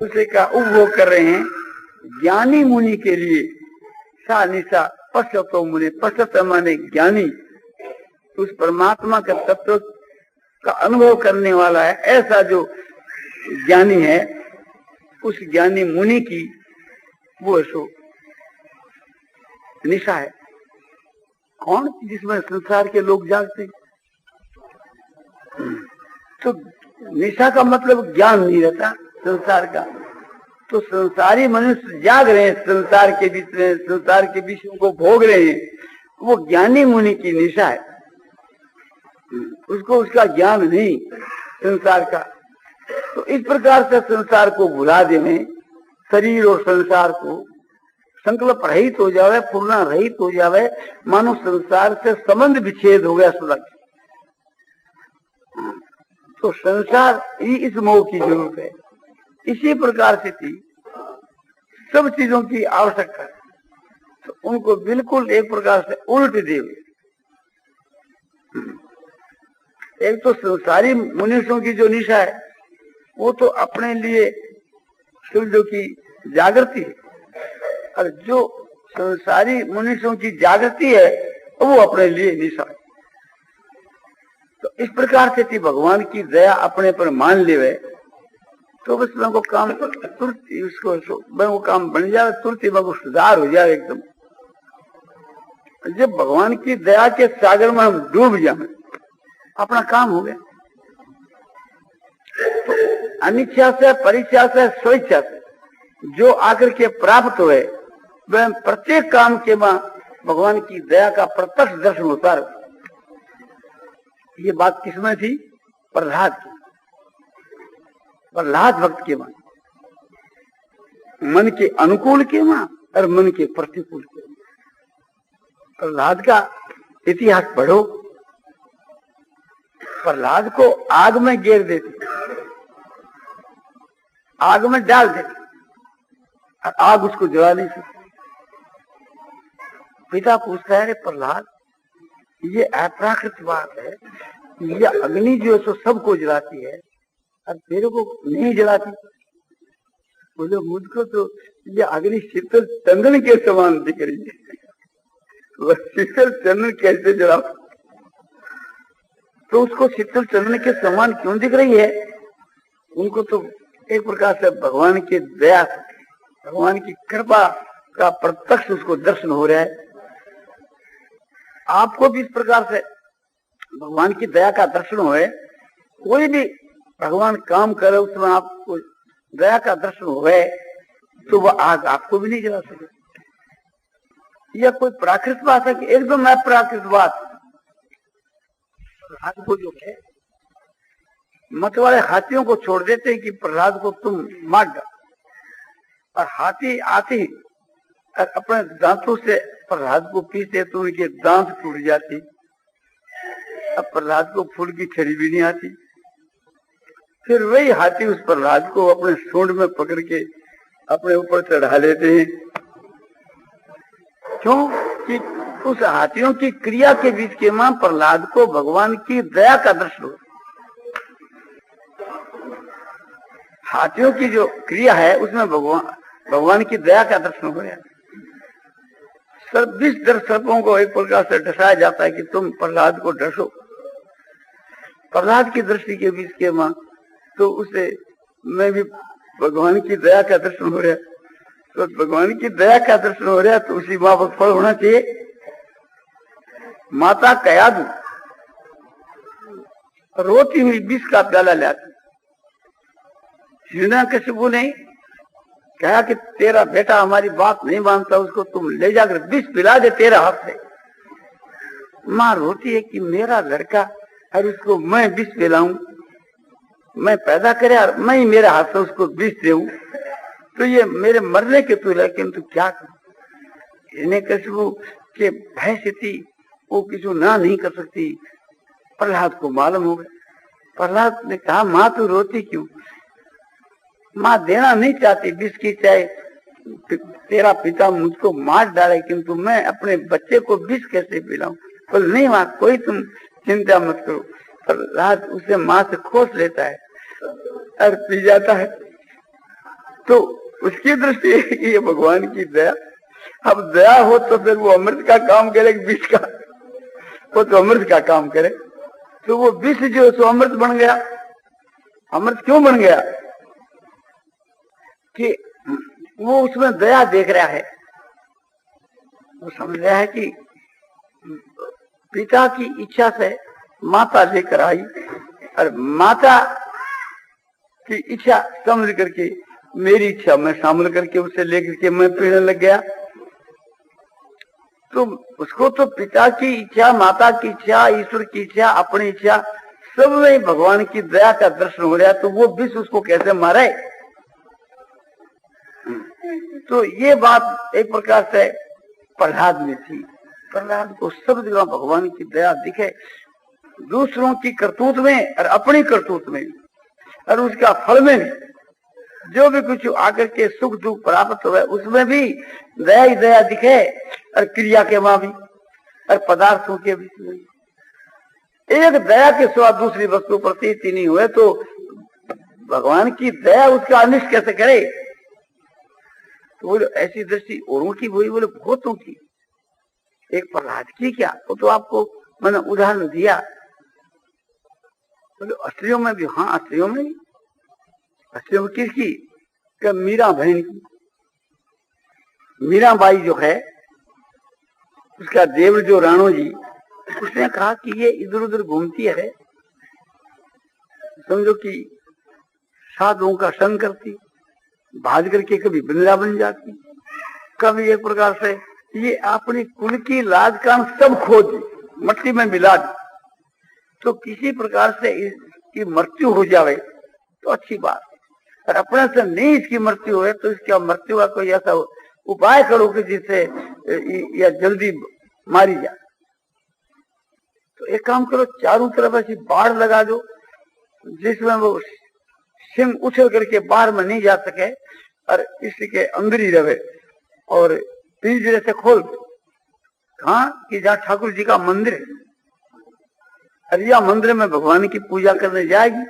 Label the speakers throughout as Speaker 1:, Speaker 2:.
Speaker 1: उसे का उपभोग कर रहे हैं। ज्ञानी मुनि के लिए सा निशा पश्यतो मुनि, पश्यत माने ज्ञानी, उस परमात्मा के तत्व का अनुभव करने वाला है, ऐसा जो ज्ञानी है, उस ज्ञानी मुनि की वो सो निशा है। कौन? जिसमें संसार के लोग जागते। तो निशा का मतलब ज्ञान नहीं रहता संसार का। तो संसारी मनुष्य जाग रहे हैं, संसार के बीच में, संसार के विषयों को भोग रहे हैं, वो ज्ञानी मुनि की निशा है। उसको उसका ज्ञान नहीं संसार का। तो इस प्रकार से संसार को भुला देने, शरीर और संसार को संकल्प रहित हो जावे, पूर्ण रहित हो जावे, मानो संसार से संबंध विच्छेद हो गया सुलग। तो संसार ही इस मोह की जरूरत है। इसी प्रकार से थी सब चीजों की आवश्यकता, तो उनको बिल्कुल एक प्रकार से उल्ट दे। एक तो संसारी मनुष्यों की जो निशा है वो तो अपने लिए समझो की जागृति है, और जो संसारी मनुष्यों की जागृति है वो अपने लिए निशा है। तो इस प्रकार से भगवान की दया अपने पर मान लेवे तो बस मैं को काम तुरंत उसको मैं वो काम बन जाए, तुरंत मैं को सुधार हो जाए एकदम। जब भगवान की दया के सागर में हम डूब जाए, अपना काम हो गया। तो अनिच्छा से, परीक्षा से, स्वेच्छा से जो आकर के प्राप्त हुए, वह प्रत्येक काम के मां भगवान की दया का प्रत्यक्ष दर्शन होता है। ये बात किसमें थी? प्रहलाद की। प्रहलाद भक्त के मां, मन के अनुकूल के मां और मन के प्रतिकूल के मां। प्रहलाद का इतिहास पढ़ो। प्रहलाद को आग में गिर देते, आग में डाल देते, और आग उसको जला नहीं सकती। पिता पूछता है, अरे प्रहलाद, ये अप्राकृत बात है, ये अग्नि जो है सो सबको जलाती है और तेरे को नहीं जलाती। बोले मुझको तो ये अग्नि शीतल चंदन के समान दिख रही है, वह शीतल चंदन कैसे जलाओ? तो उसको शीतल चंदन के समान क्यों दिख रही है? उनको तो एक प्रकार से भगवान की दया, भगवान की कृपा का प्रत्यक्ष उसको दर्शन हो रहा है। आपको भी इस प्रकार से भगवान की दया का दर्शन होए, कोई भी भगवान काम करे उसमें आपको दया का दर्शन होए, तो वह आग आपको भी नहीं जला सके। यह कोई प्राकृत बात है कि एकदम अप्राकृत बात? प्रहलाद को जो है, मत वाले हाथियों को छोड़ देते हैं कि प्रहलाद को तुम मार दो, और हाथी आती और अपने दांतों से प्रहलाद को पीसते तो उनके दांत टूट जाती। अब प्रहलाद को फूल की छड़ी भी नहीं आती। फिर वही हाथी उस प्रहलाद को अपने सूंड में पकड़ के अपने ऊपर चढ़ा लेते हैं। क्यों? कि उस हाथियों की क्रिया के बीच के मां प्रहलाद को भगवान की दया का दर्शन हो। हाथियों की जो क्रिया है उसमें भगवान की दया का दर्शन हो गया। विष सर्पों को एक प्रकार से डसाया जाता है कि तुम प्रहलाद को डसो। प्रहलाद की दृष्टि के बीच के मां तो उसे मैं भी भगवान की दया का दर्शन हो रहा है। तो भगवान की दया का दर्शन हो रहा है तो उसी मां पर फल होना चाहिए। माता कयादू रोती हुई विष का प्याला लाती। हिरण्यकशिपु ने कहा कि तेरा बेटा हमारी बात नहीं मानता, उसको तुम ले जाकर विष पिला दे तेरा हाथ से। मां रोती है कि मेरा लड़का, और उसको मैं विष पिलाऊं, मैं पैदा करे और मैं ही मेरे हाथ से उसको विष देऊं, तो ये मेरे मरने के तो, लेकिन तू क्या कर? हिरण्यकशिपु के भय से थी, वो किसी ना नहीं कर सकती। प्रहलाद को मालूम हो गया। प्रहलाद ने कहा, मां तू रोती क्यों? मां देना नहीं चाहती विष की, चाहे तेरा पिता मुझको मार डाले, किंतु मैं अपने बच्चे को विष कैसे पिलाऊं? बोल नहीं मां, कोई तुम चिंता मत करो। प्रहलाद उसे मां से खोस लेता है और पी जाता है। तो उसकी दृष्टि है कि ये भगवान की दया। अब दया हो तो फिर वो अमृत का काम करे कि विष का? वो तो अमृत का काम करे। तो वो विष जो है सो अमृत बन गया। अमृत क्यों बन गया? कि वो उसमें दया देख रहा है। वो समझ रहा है कि पिता की इच्छा से माता लेकर आई और माता की इच्छा समझ करके मेरी इच्छा में शामिल करके उसे लेकर के मैं पीने लग गया। तो उसको तो पिता की इच्छा, माता की इच्छा, ईश्वर की इच्छा, अपनी इच्छा, सब में भगवान की दया का दर्शन हो रहा। तो वो विष उसको कैसे मारे? तो ये बात एक प्रकार से प्रहलाद में थी। प्रहलाद को सब जगह भगवान की दया दिखे, दूसरों की करतूत में और अपनी करतूत में और उसका फल में भी। जो भी कुछ आकर के सुख दुख प्राप्त हुए उसमें भी दया ही दया दिखे, और क्रिया के वहां भी और पदार्थों के भी। एक दया के सिवा दूसरी वस्तु प्रतीत नहीं हुए तो भगवान की दया उसका अनिष्ट कैसे करे? तो बोले ऐसी दृष्टि औरों की हुई, बोले बहुतों की, एक प्रहलाद की क्या? वो तो आपको मैंने उदाहरण दिया। बोले स्त्रियों में भी? हाँ, स्त्रियों में भी। स्त्रियों में किसकी? क्या? मीरा बहन की। मीराबाई जो है उसका देवर जो राणो जी, उसने कहा कि ये इधर उधर घूमती है, समझो कि साधुओं का संग करती, भाग करके कभी वृंदावन जाती, कभी एक प्रकार से ये अपनी कुल की लाज कान सब खो दी, मट्टी में मिला दी। तो किसी प्रकार से इसकी मृत्यु हो जावे तो अच्छी बात है, और अपने से नहीं इसकी मृत्यु हो तो इसका मृत्यु का कोई ऐसा उपाय करो कि जिससे यह जल्दी मारी जाए। तो एक काम करो, चारों तरफ ऐसी बाढ़ लगा दो जिसमें वो सिंह उछल करके बाहर में नहीं जा सके और इसके अंदर ही रहे, और पिंजरे से खोल दो कहा कि जहाँ ठाकुर जी का मंदिर है, और यह मंदिर में भगवान की पूजा करने जाएगी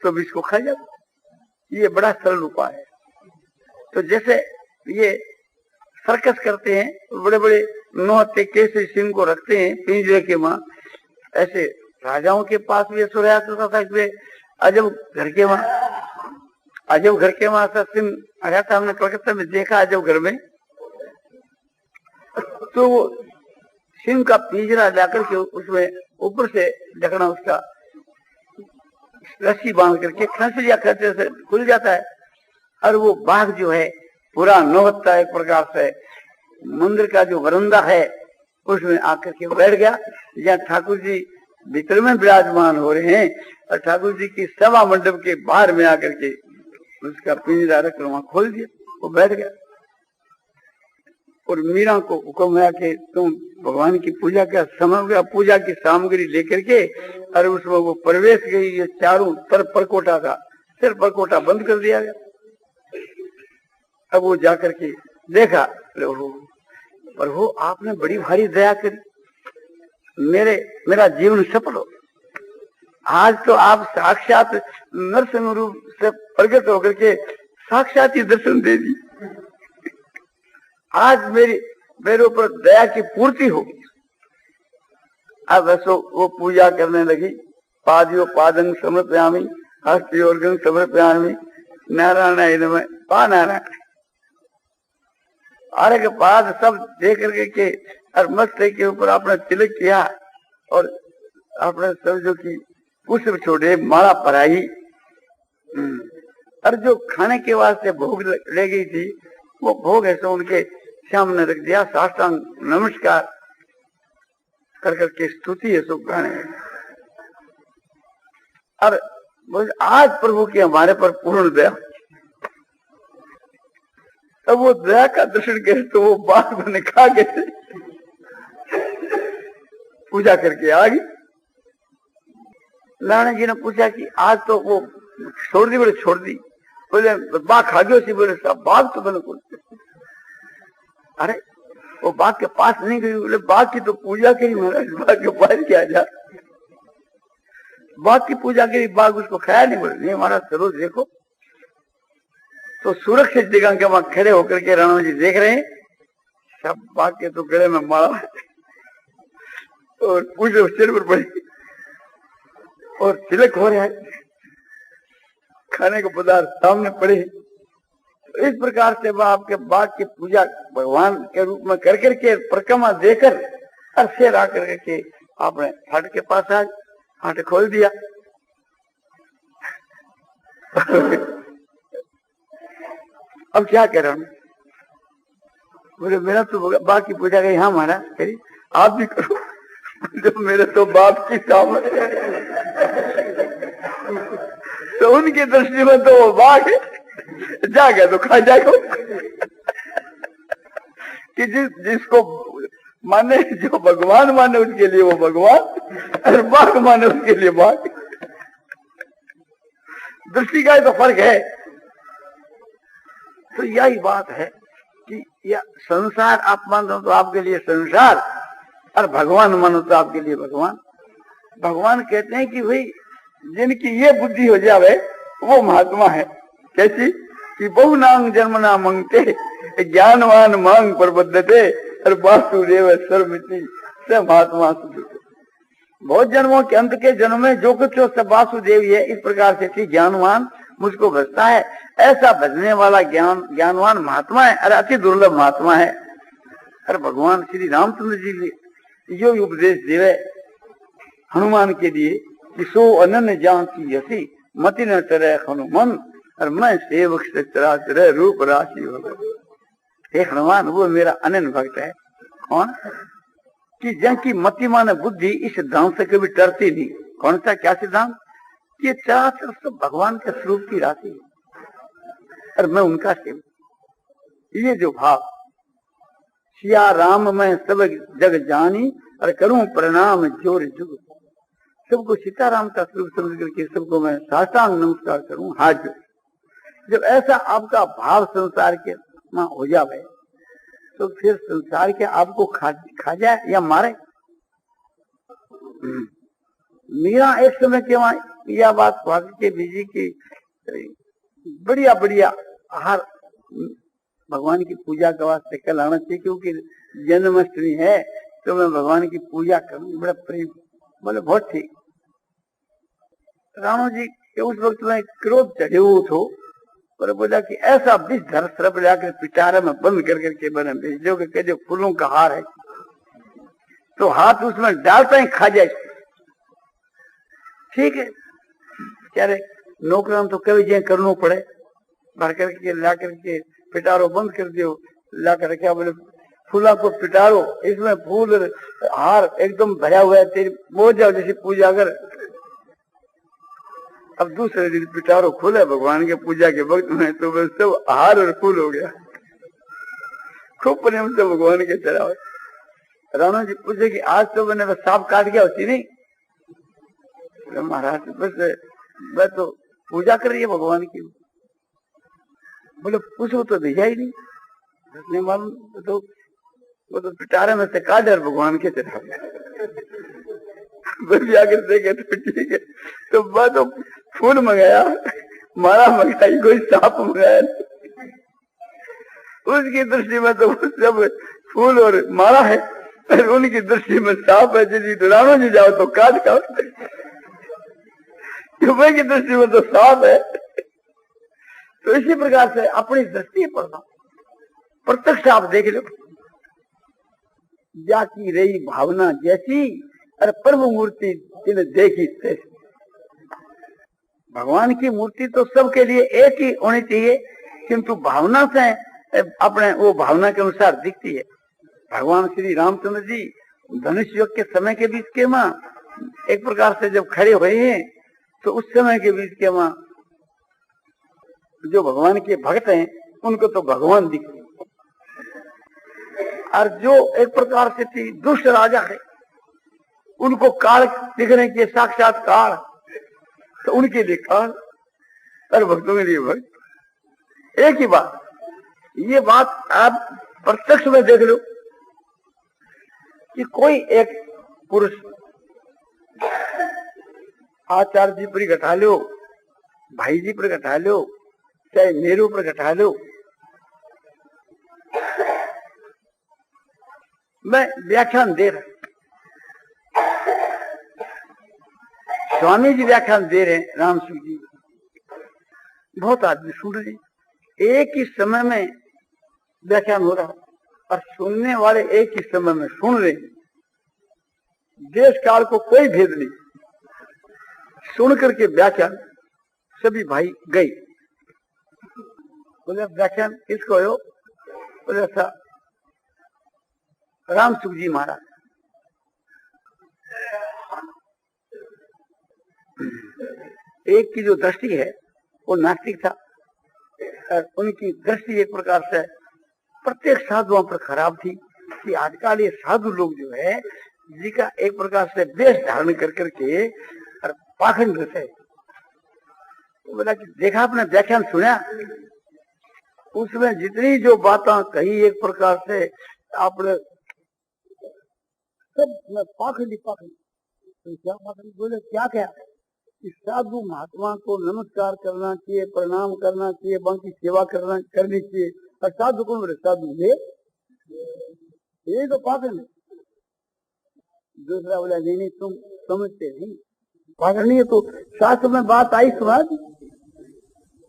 Speaker 1: तो भी इसको खा जाए। ये बड़ा सरल उपाय है। तो जैसे ये सर्कस करते हैं, बड़े बड़े नौहत्ते कैसे सिंह को रखते हैं पिंजरे के वहां, ऐसे राजाओं के पास भी ऐसा रहा करता था। अजब घर के वहां ऐसा सिंह आया था, हमने कलकत्ता में देखा अजब घर में। तो वो सिंह का पिंजरा जाकर के उसमें ऊपर से ढकना, उसका रस्सी बांध करके खंस या खंसे से खुल जाता है, और वो बाघ जो है पूरा नौहत्ता एक प्रकार से मंदिर का जो वरंदा है उसमें आकर के बैठ गया, जहाँ ठाकुर जी भीतर में विराजमान हो रहे हैं, और ठाकुर जी की सभा मंडप के बाहर में आकर के उसका पिंजरा रख वहां खोल दिया, वो बैठ गया। और मीरा को हुक्म है कि तुम भगवान की पूजा का समय हो गया, पूजा की सामग्री लेकर के, और उसमें वो प्रवेश गई। ये चारों तरफ परकोटा था, सिर्फ परकोटा बंद कर दिया गया। अब वो जाकर के देखा, प्रभु आपने बड़ी भारी दया करी, मेरा जीवन सफल हो। आज तो आप साक्षात नरसिंह रूप से प्रकट होकर के साक्षात ही दर्शन दे दी। आज मेरे ऊपर दया की पूर्ति होगी। अब ऐसो वो पूजा करने लगी। पादियो पादंग समर्पयामि, हस्तियोर्गं समर्पयामि, नारायण नमः, पा नारायण। आरे के बाद सब देख करके के और मस्ते के ऊपर आपने तिलक किया, और आपने समझो कि पुष्प छोड़े, माला पराई, और जो खाने के वास्ते भोग ले गई थी वो भोग ऐसे उनके सामने रख दिया। साष्टांग नमस्कार कर करके स्तुति है सब गाने। और आज प्रभु की हमारे पर पूर्ण दया। तब वो दया का दर्शन करे तो वो बाघ बने खा गए, पूजा करके आ गई। नारायण जी ने पूछा कि आज तो वो छोड़ दी? बोले छोड़ दी। बोले बाघ खा गयो सी? बोले सब बाघ तो बिल्कुल। अरे वो बाघ के पास नहीं गई। बोले बाघ की तो पूजा करी महाराज, बाघ के पास क्या जा, बाघ की पूजा करी, बाघ उसको खाया नहीं? बोले नहीं महाराज चलो देखो। तो सुरक्षित जगह के वहां खड़े होकर के राणा जी देख रहे हैं, सब बाघ के तो गले में माला और पूछे सिर पर पड़ी और तिलक हो रहा है, खाने के पदार्थ सामने पड़े। तो इस प्रकार से वह आपके बाघ की पूजा भगवान के रूप में कर करके परिक्रमा देकर और फिर आकर के आपने फाटक के पास आज फाटक खोल दिया। अब क्या कर रहा हूं? बोले मेरा तो बाप की पूजा गई। हाँ महाराज करी, आप भी करो। जो मेरे तो बाप की काम है, तो उनकी दृष्टि में तो वो बाघ है, जाएगा तो खा जाएगा। कि जिसको माने, जो भगवान माने उसके लिए वो भगवान, और बाघ माने उसके लिए बाघ। दृष्टि का तो फर्क है। तो यही बात है कि यह संसार आप मानो तो आपके लिए संसार, और भगवान मानो तो आपके लिए भगवान। भगवान कहते हैं कि भाई जिनकी ये बुद्धि हो जावे वो महात्मा है। कैसी? कि बहु नांग जन्म ना मंगते, ज्ञानवान मांग पर बद्धते, और वासुदेव सर्वमिति से महात्मा सुधते। बहुत जन्मों के अंत के जन्म में जो कुछ हो सब वासुदेव है। इस प्रकार से थी ज्ञानवान मुझको भजता है, ऐसा भजने वाला ज्ञानवान महात्मा है, और अति दुर्लभ महात्मा है। और भगवान श्री रामचंद्र जी ने जो उपदेश दिए हनुमान के लिए कि सो अनन्य जान की यसी मति न तरह हनुमान, और मैं सेवक से चराचर रूप राशि हो गए। हे हनुमान, वो मेरा अनन्य भक्त है। कौन? कि जिनकी मति मान बुद्धि इस सिद्धांत से कभी डरती नहीं। कौन सा? क्या सिद्धांत? कि चराचर सब भगवान के स्वरूप की राशि है, और मैं उनका सेवक। ये जो भाव, सिया राम मैं सब जग जानी, और करूं प्रणाम जोर जुग। सबको सीताराम का स्वरूप समझ करके सबको मैं साष्टांग नमस्कार करूं, हाथ जोड़। जब ऐसा आपका भाव संसार के हो जाए तो फिर संसार के आपको खा जाए या मारे। मीरा एक समय के वहां यह बात के बीजी की बढ़िया बढ़िया आहार भगवान की पूजा के वास्ते कल आना चाहिए, क्योंकि जन्माष्टमी है तो मैं भगवान की पूजा करूं, बड़ा प्रेम। बोले बहुत ठीक। राणो जी के उस वक्त में क्रोध चढ़े हुए थे, पर बोला कि ऐसा बीज धर सरप जाकर पिटारे में बंद कर करके मैंने भेजो कि जो फूलों का हार है तो हाथ उसमें डालता ही खा जाए। ठीक है, क्या रे नौकरान तो कभी जे करना पड़े, भर करके ला करके पिटारो बंद कर दियो, ला कर क्या बोले फूला को पिटारो, इसमें फूल हार एकदम भरा हुआ है, तेरी बोझ जाओ जैसी पूजा कर। अब दूसरे दिन पिटारो खोले भगवान के पूजा के वक्त में, तो वह सब हार और फूल हो गया। खूब प्रेम से भगवान के चढ़ावे। राणा जी पूछे कि आज तो मैंने बस सांप काट गया होती नहीं? महाराज बस मैं तो पूजा कर रही है भगवान की। बोले पूछो तो भेजा ही नहीं मालूम, तो वो तो पिटारे में से काट और भगवान के चढ़ावे। आकर देखे तो ठीक है, तो मैं तो फूल मंगाया, मारा मंगाई, कोई सांप मंगाया। उसकी दृष्टि में तो सब फूल और मारा है, और उनकी दृष्टि में सांप है। जी तो राणो जी जाओ तो काट खाओ, सुबह की दृष्टि में तो सांप है। तो इसी प्रकार से अपनी दृष्टि पर प्रत्यक्ष आप देख लो, जाकी रही भावना जैसी, और प्रभु मूर्ति जिन्हें देखी तैसी। भगवान की मूर्ति तो सबके लिए एक ही होनी चाहिए, किंतु भावना से अपने वो भावना के अनुसार दिखती है। भगवान श्री रामचंद्र जी धनुष युग के समय के बीच के मां एक प्रकार से जब खड़े हुए हैं, तो उस समय के बीच के मां जो भगवान के भक्त हैं उनको तो भगवान दिखते, और जो एक प्रकार से थी दुष्ट राजा है उनको काल दिखने के साक्षात काल, तो उनके लिए काल और भक्तों के लिए भक्त। एक ही बात, ये बात आप प्रत्यक्ष में देख लो कि कोई एक पुरुष आचार्य जी पर घटा लो, भाई जी पर घटा लो, चाहे मेरे ऊपर घटा लो, मैं व्याख्यान दे रहा, स्वामी जी व्याख्यान दे रहे हैं, राम सिंह जी, बहुत आदमी सुन रहे हैं, एक ही समय में व्याख्यान हो रहा और सुनने वाले एक ही समय में सुन रहे हैं, देश काल को कोई भेद नहीं। सुन करके व्याख्यान सभी भाई गए, बोले व्याख्यान किसको हो? बोले ऐसा राम सुख जी महाराज। एक की जो दृष्टि है वो नास्तिक था और उनकी दृष्टि एक प्रकार से प्रत्येक साधुओं पर खराब थी कि आजकल ये साधु लोग जो है जी का एक प्रकार से वेश धारण कर करके और पाखंड रहते है। तो बोला कि देखा आपने व्याख्यान सुना, उसमें जितनी जो बातें कही एक प्रकार से आपने सब पाखंडी तो क्या पाखंडी? बोले क्या क्या? साधु महात्मा को नमस्कार करना चाहिए, प्रणाम करना चाहिए, बाकी सेवा करनी चाहिए, और साधु कौन? बोले साधु ये तो पाखंड है। दूसरा बोला नहीं तुम समझते नहीं, पाखंड नहीं है तो शास्त्र में बात आई सुना,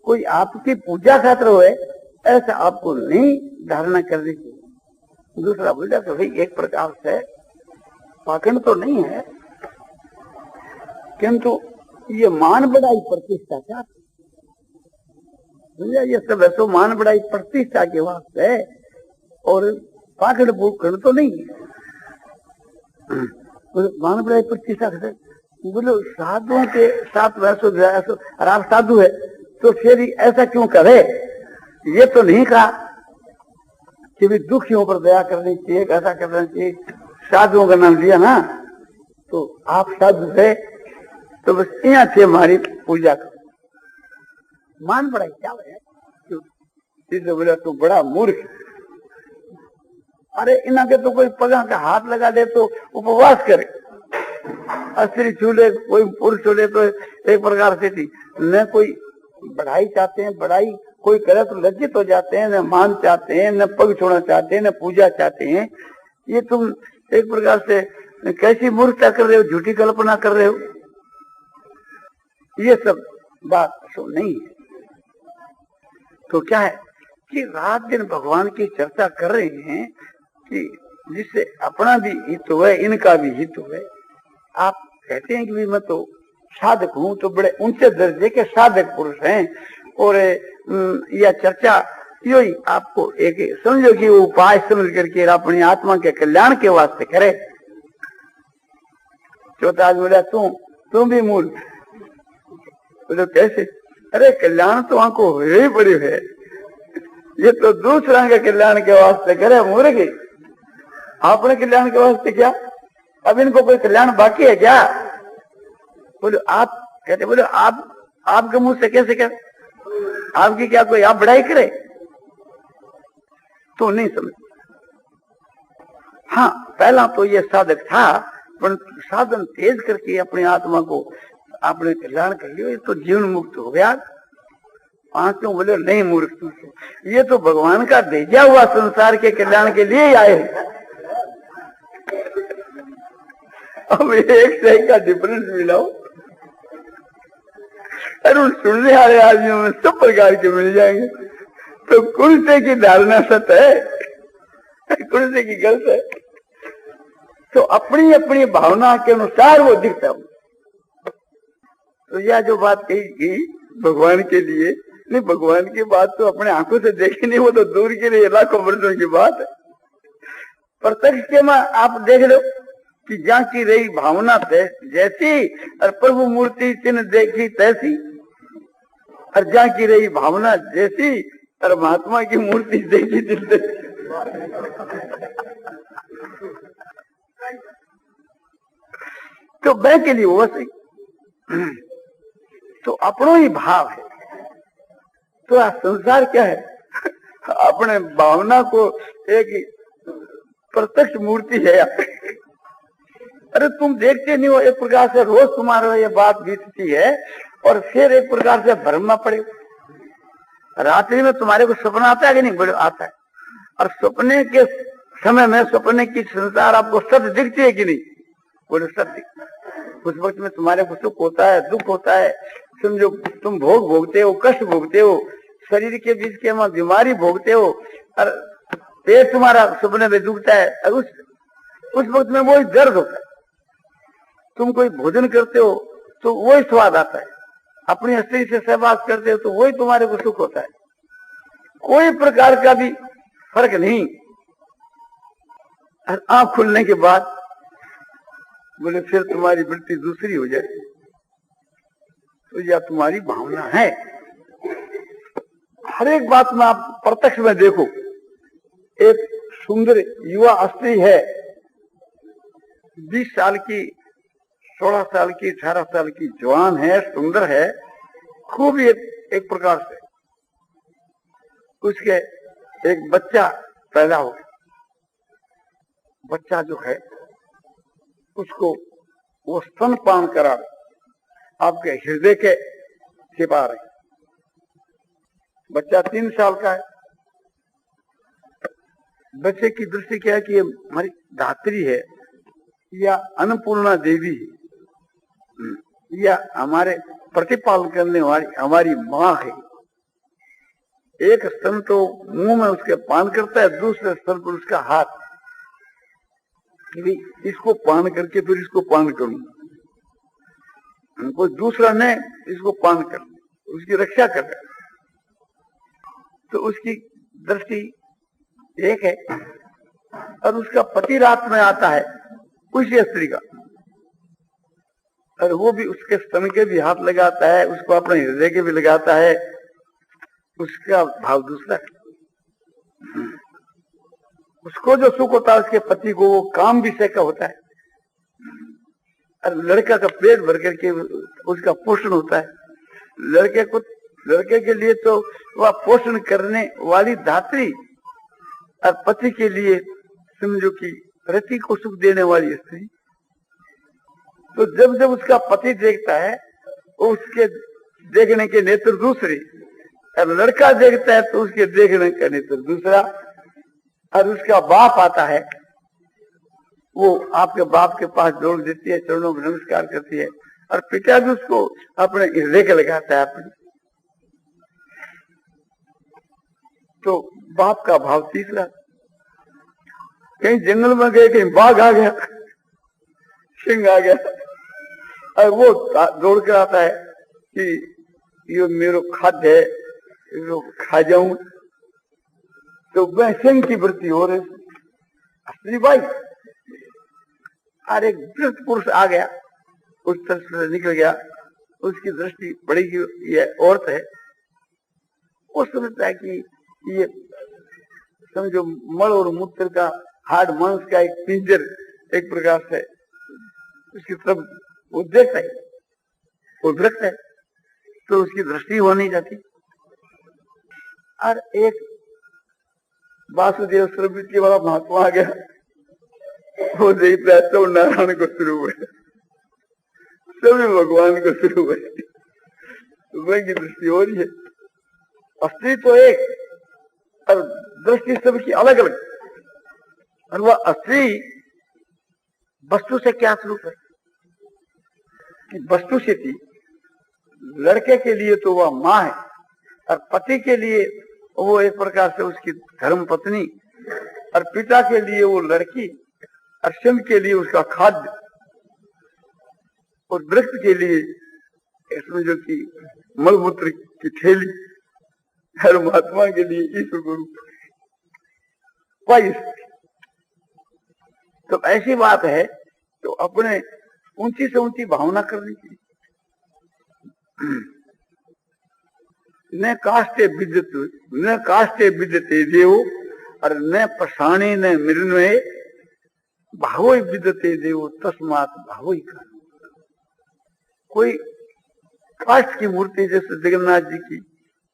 Speaker 1: कोई आपकी पूजा खातिर हो ऐसा आपको नहीं धारणा करनी चाहिए। दूसरा बोला तो भाई एक प्रकार से पाखंड तो नहीं है, किंतु ये मान बढ़ाई प्रतिष्ठा क्या? ये सब ऐसो मान बढ़ाई प्रतिष्ठा के वास्ते और पाखंड भूखंड तो नहीं है। मान बढ़ाई प्रतिष्ठा से बोलो साधुओं के साथ वैसो और आप साधु है तो फिर ऐसा क्यों करे? ये तो नहीं कहा कि भी दुखियों पर दया करनी चाहिए, ऐसा करना चाहिए। साधुओं का नाम लिया ना, तो आप साधु है तो बस यहाँ से हमारी पूजा करो। मान बढ़ाई क्या है? बोला तू बड़ा मूर्ख, अरे इन्हें के तो कोई पगा का हाथ लगा दे तो उपवास करे, स्त्री छूले कोई पुरुष छूले तो एक प्रकार से थी न कोई बढ़ाई चाहते हैं, बढ़ाई कोई करे तो लज्जित हो जाते हैं, न मान चाहते हैं, न पग छोड़ना चाहते हैं, न पूजा चाहते हैं। ये तुम एक प्रकार से कैसी मूर्खता कर रहे हो, झूठी कल्पना कर रहे हो। ये सब बात तो नहीं है। तो क्या है कि रात दिन भगवान की चर्चा कर रहे हैं कि जिससे अपना भी हित हुए, इनका भी हित हुए। आप कहते हैं कि मैं तो साधक हूं, तो बड़े ऊंचे दर्जे के साधक पुरुष हैं, और यह चर्चा यो ही आपको एक समझो कि वो उपाय समझ करके अपनी आत्मा के कल्याण के वास्ते करे। चौथा आज बोला तुम भी मूल बोलो कैसे? अरे कल्याण तो आंको हो ही पड़ी है, ये तो दूसरा के कल्याण के वास्ते करे मूर्ख, अपने कल्याण के वास्ते क्या? अब इनको कोई कल्याण बाकी है क्या? बोलो आप कहते, बोलो आपके मुंह से कैसे कर? आपकी क्या कोई आप बढ़ाई करे? तो नहीं समझ। हाँ पहला तो ये साधक था, पर साधन तेज करके अपनी आत्मा को आपने कल्याण कर लिया, तो जीवन मुक्त हो गया। पांचों बोले नहीं मूर्ख, ये तो भगवान का भेजा हुआ संसार के कल्याण के लिए ही आए। अब एक सही का डिफरेंस मिलाओ, अरे उन सुनने वाले आदमियों में सब प्रकार के मिल जाएंगे। तो कुर्से की धारणा सत है, कुर्से की गलत है। तो अपनी अपनी भावना के अनुसार वो दिखता है। तो यह जो बात कही गई भगवान के लिए नहीं, भगवान की बात तो अपने आंखों से देखी नहीं, वो तो दूर के लिए लाखों वर्षों की बात है। प्रत्यक्ष के में आप देख लो कि जहाँ की रही भावना जैसी और प्रभु मूर्ति चिन्ह देखी तैसी, और जहाँ की रही भावना जैसी और महात्मा की मूर्ति देखी दिल तैसी। तो वह के लिए वो सही, तो अपनो ही भाव है। तो संसार क्या है? अपने भावना को एक प्रत्यक्ष मूर्ति है। अरे तुम देखते नहीं हो, एक प्रकार से रोज तुम्हारा ये बात बीतती है और फिर एक प्रकार से भ्रम में पड़े। रात्रि में तुम्हारे को सपना आता है कि नहीं? बोले आता है। और सपने के समय में सपने की संसार आपको सत्य दिखती है कि नहीं? बोले सत्य दिखता है। उस वक्त में तुम्हारे को सुख होता है, दुख होता है, समझो तुम भोग भोगते हो, कष्ट भोगते हो, शरीर के बीच के बीमारी भोगते हो, और पेट तुम्हारा सपने में दुखता है, और उस वक्त में वही दर्द होता है। तुम कोई भोजन करते हो तो वही स्वाद आता है, अपनी स्त्री से सहवास करते हो तो वही तुम्हारे को सुख होता है, कोई प्रकार का भी फर्क नहीं। और आंख खुलने के बाद बोले फिर तुम्हारी वृत्ति दूसरी हो जाए, तो यह तुम्हारी भावना है। हर एक बात में आप प्रत्यक्ष में देखो, एक सुंदर युवा स्त्री है, 20 साल की, 16 साल की, 18 साल की जवान है, सुंदर है, खूब एक प्रकार से। उसके एक बच्चा पैदा हो गया। बच्चा जो है उसको वो स्तनपान करा आपके हृदय के पार है। बच्चा 3 साल का है। बच्चे की दृष्टि क्या है कि ये हमारी धात्री है या अन्नपूर्णा देवी है या हमारे प्रतिपालन करने वाली हमारी माँ है। एक स्तन तो मुंह में उसके पान करता है, दूसरे स्तन पर उसका हाथ, इसको पान करके फिर इसको पान करूं, कोई दूसरा नहीं इसको पान कर, उसकी रक्षा कर। तो उसकी दृष्टि एक है, और उसका पति रात में आता है उसी स्त्री का, और वो भी उसके स्तन के भी हाथ लगाता है, उसको अपने हृदय के भी लगाता है, उसका भाव दूसरा है। उसको जो सुख होता है उसके पति को वो काम विषय का होता है, और लड़का का पेट भर करके उसका पोषण होता है। लड़के के लिए तो वह पोषण करने वाली धात्री, और पति के लिए समझो कि रति को सुख देने वाली स्त्री। तो जब जब उसका पति देखता है उसके देखने के नेत्र दूसरे, और लड़का देखता है तो उसके देखने का नेत्र दूसरा। और उसका बाप आता है, वो आपके बाप के पास दौड़ देती है, चरणों में नमस्कार करती है, और पिता भी उसको अपने हृदय के लगाता है अपने। तो बाप का भाव तीसरा। कहीं जंगल में गए, कहीं बाघ आ गया, सिंह आ गया, और वो दौड़ कर आता है कि ये मेरो खाद्य है, इसको खा जाऊं। तो वह सिंह की वृत्ति हो रही असली भाई। और एक वृद्ध पुरुष आ गया, उस तरफ से निकल गया, उसकी दृष्टि बड़ी ये औरत है, वो समझता है कि ये समझो मल और मूत्र का हार्ड मांस का एक पिंजर एक प्रकार से उसकी तरफ वो देखता है, वो विरक्त है, तो उसकी दृष्टि हो नहीं जाती। और एक वासुदेव सर्ववृत्ति वाला महात्मा आ गया, वो देखता है सब नारायण को शुरू हुए, सभी भगवान को शुरू हुए, वह की दृष्टि हो रही है। स्त्री तो एक, और दृष्टि सबकी अलग अलग। और वह स्त्री वस्तु से क्या स्वरूप है कि वस्तु से थी, लड़के के लिए तो वह माँ है, और पति के लिए वो एक प्रकार से उसकी धर्म पत्नी, और पिता के लिए वो लड़की, और सिंह के लिए उसका खाद्य, और वृक्ष के लिए इसमें जो कि मलमूत्र की थैली, हर महात्मा के लिए ईश्वर गुरु। तो ऐसी बात है, तो अपने ऊंची से ऊंची भावना करनी चाहिए। न काष्टे विद्यते देव, और न पषाणे न मृण्मये, भावोई विद्यते देव तस्मात् भावोई का। कोई काष्ठ की मूर्ति जैसे जगन्नाथ जी की,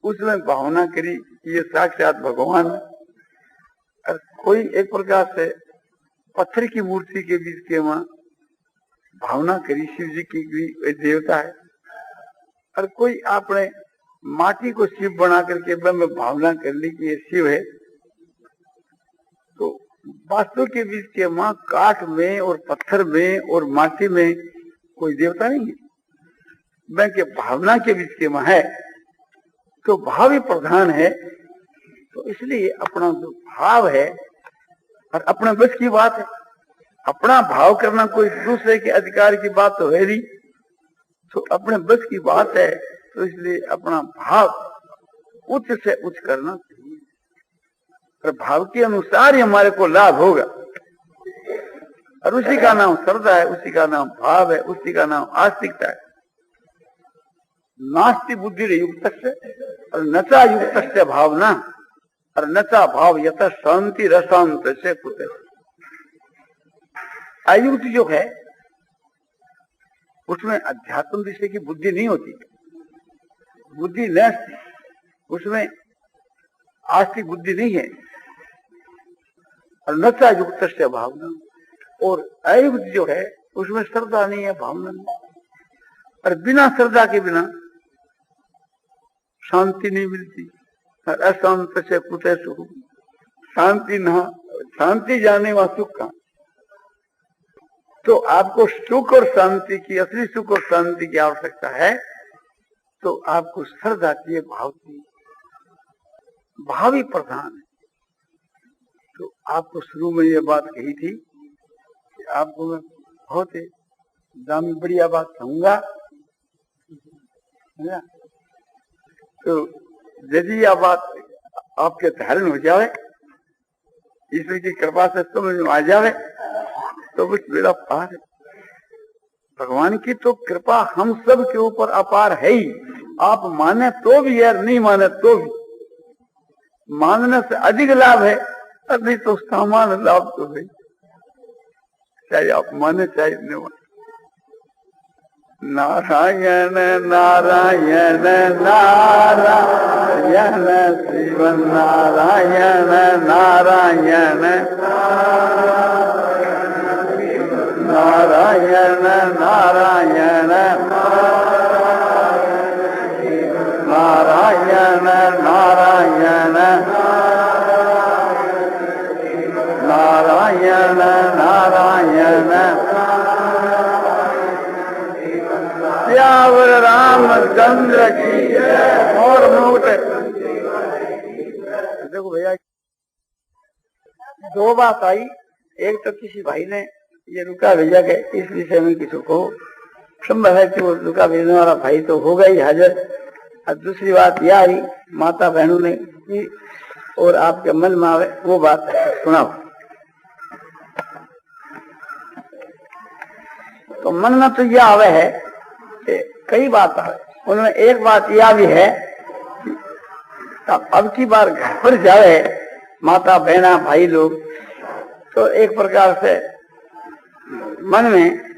Speaker 1: उसमें भावना करी ये साक्षात भगवान, और कोई एक प्रकार से पत्थर की मूर्ति के बीच के वहां भावना करी शिव जी की भी देवता है, और कोई आपने माटी को शिव बना करके मैं भावना कर ली कि ये शिव है, तो वास्तु के बीच के माँ काठ में और पत्थर में और माटी में कोई देवता नहीं है। मैं के भावना के बीच के माँ है, तो भाव ही प्रधान है। तो इसलिए अपना जो भाव है और अपने बस की बात है, अपना भाव करना कोई दूसरे के अधिकार की बात तो है नहीं, तो अपने बस की बात है। तो इसलिए अपना भाव उच्च से उच्च करना चाहिए और भाव के अनुसार ही हमारे को लाभ होगा। और उसी का नाम श्रद्धा है, उसी का नाम भाव है, उसी का नाम आस्तिकता है। नास्ति बुद्धि युक्त से और नचा युक्त से भावना और नचा भाव यथ शांति रसांत से कुछ। अयुक्त जो है उसमें अध्यात्म विषय की बुद्धि नहीं होती, बुद्धि नस्ती, उसमें आस्तिक बुद्धि नहीं है। और नचा युक्त से भावना, और अयुक्त जो है उसमें श्रद्धा नहीं है, भावना नहीं। और बिना श्रद्धा के बिना शांति नहीं मिलती। और अशांत से कुछ सुख, शांति न, शांति जाने व सुख का। तो आपको सुख और शांति की, असली सुख और शांति की आवश्यकता है, तो आपको श्रद्धा की, भाव की, भाव ही प्रधान है। तो आपको शुरू में ये बात कही थी कि आपको मैं बहुत ही दामी बढ़िया बात कहूंगा, तो यदि यह बात आपके धारण हो जाए, ईश्वर की कृपा से समझ में आ जाए, तो कुछ मेरा पार है। भगवान की तो कृपा हम सब के ऊपर अपार है ही। आप माने तो भी है, नहीं माने तो भी। मानने से अधिक लाभ है, और नहीं तो सामान्य लाभ तो है, चाहे आप माने चाहे नहीं माने। नारायण नारायण नारायण शिव नारायण नारायण नारायण नारायण नारायण नारायण नारायण नारायण श्यावर रामचंद्र की और नोट। देखो भैया, दो बात आई। एक तो किसी भाई ने ये रुका भेजा के इस विषय में किसी को संभव है कि वो रुका भेजने वाला भाई तो होगा ही हाजिर। और दूसरी बात यह आई, माता बहनों ने की और आपके मन में आवे वो बात सुनाओ। तो मन में तो यह आवे है कि कई बात आवे, उनमें एक बात यह भी है कि अब की बार घर पर जाए माता बहना भाई लोग, तो एक प्रकार से मन में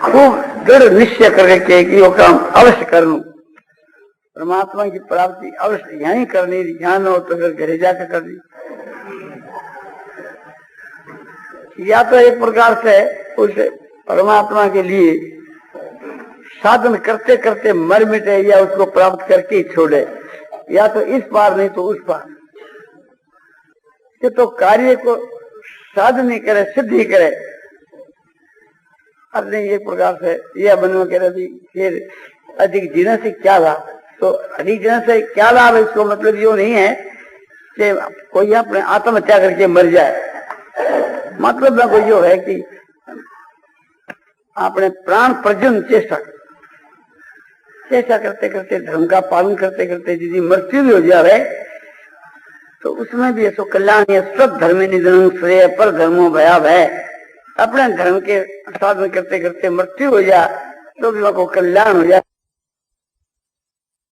Speaker 1: खूब दृढ़ निश्चय करके कि वो काम अवश्य कर लूं, परमात्मा की प्राप्ति अवश्य यहीं करनी, ध्यान हो तो फिर घरे जाकर करनी। या तो एक प्रकार से उस परमात्मा के लिए साधन करते करते मर मिटे या उसको प्राप्त करके ही छोड़े, या तो इस पार नहीं तो उस पार। कि तो कार्य को साधन ही करे, सिद्ध ही करे। अब नहीं एक प्रकार से यह मन में कह रही फिर अधिक जीने से क्या लाभ, तो अधिक जीने से क्या लाभ है, इसको मतलब यो नहीं है कि कोई अपने आत्महत्या करके मर जाए। मतलब ना कोई यो है कि अपने प्राण प्रजन चेष्टा करते करते, धर्म का पालन करते करते यदि मृत्यु भी हो जाए तो उसमें भी ऐसा कल्याण है। स्वधर्म धर्म निधन श्रेय पर धर्मो भया भय। अपने धर्म के साधन करते करते मृत्यु हो जाए तो भी वह को कल्याण हो जाए।